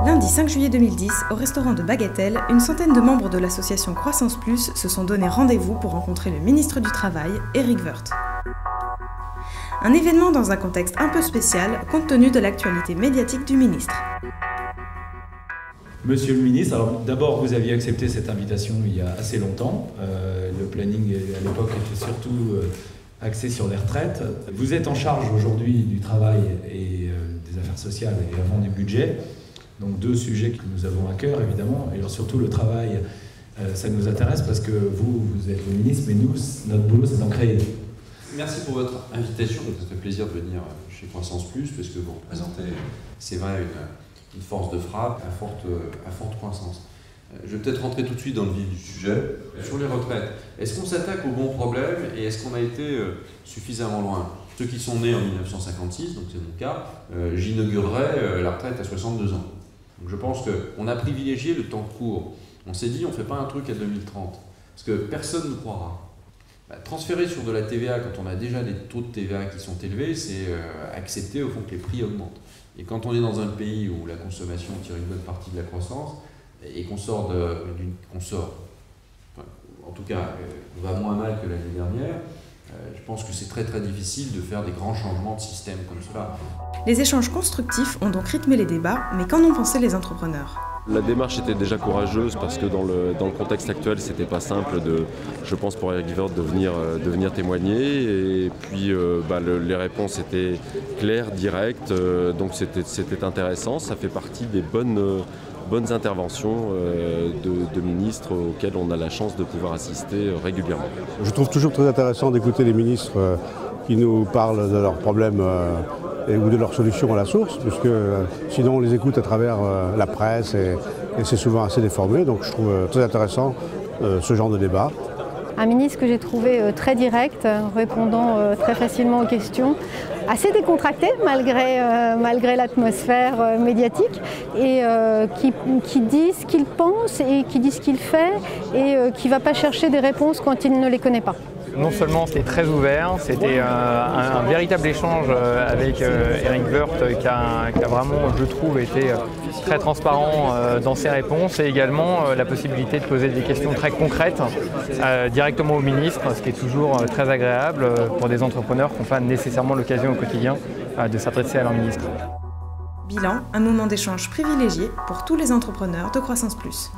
Lundi 5 juillet 2010, au restaurant de Bagatelle, une centaine de membres de l'association Croissance Plus se sont donné rendez-vous pour rencontrer le ministre du Travail, Éric Woerth. Un événement dans un contexte un peu spécial, compte tenu de l'actualité médiatique du ministre. Monsieur le ministre, alors d'abord vous aviez accepté cette invitation il y a assez longtemps. Le planning à l'époque était surtout axé sur les retraites. Vous êtes en charge aujourd'hui du travail et des affaires sociales et avant du budget. Donc deux sujets que nous avons à cœur évidemment, et alors surtout le travail, ça nous intéresse parce que vous êtes le ministre, mais nous, notre boulot c'est d'en créer. Merci pour votre invitation, ça fait plaisir de venir chez Croissance Plus, parce que vous représentez, c'est vrai, une force de frappe à forte croissance. Je vais peut-être rentrer tout de suite dans le vif du sujet. Sur les retraites, est-ce qu'on s'attaque au bon problème et est-ce qu'on a été suffisamment loin? Ceux qui sont nés en 1956, donc c'est mon cas, j'inaugurerai la retraite à 62 ans. Donc je pense qu'on a privilégié le temps court. On s'est dit, on ne fait pas un truc à 2030, parce que personne ne nous croira. Transférer sur de la TVA quand on a déjà des taux de TVA qui sont élevés, c'est accepter au fond que les prix augmentent. Et quand on est dans un pays où la consommation tire une bonne partie de la croissance, et qu'on sort, en tout cas, on va moins mal que l'année dernière, je pense que c'est très très difficile de faire des grands changements de système comme cela. Les échanges constructifs ont donc rythmé les débats, mais qu'en ont pensé les entrepreneurs? La démarche était déjà courageuse parce que dans le contexte actuel, c'était pas simple, je pense, pour Éric Woerth de venir témoigner. Et puis les réponses étaient claires, directes, donc c'était intéressant. Ça fait partie des bonnes interventions de ministres auxquelles on a la chance de pouvoir assister régulièrement. Je trouve toujours très intéressant d'écouter les ministres qui nous parlent de leurs problèmes ou de leurs solutions à la source, puisque sinon on les écoute à travers la presse et c'est souvent assez déformé. Donc je trouve très intéressant ce genre de débat. Un ministre que j'ai trouvé très direct, répondant très facilement aux questions, assez décontracté malgré l'atmosphère médiatique, et qui dit ce qu'il pense et qui dit ce qu'il fait et qui ne va pas chercher des réponses quand il ne les connaît pas. Non seulement c'était très ouvert, c'était un véritable échange avec Éric Woerth qui a vraiment, je trouve, été très transparent dans ses réponses, et également la possibilité de poser des questions très concrètes directement au ministre, ce qui est toujours très agréable pour des entrepreneurs qui n'ont pas nécessairement l'occasion au quotidien de s'adresser à leur ministre. Bilan, un moment d'échange privilégié pour tous les entrepreneurs de Croissance Plus.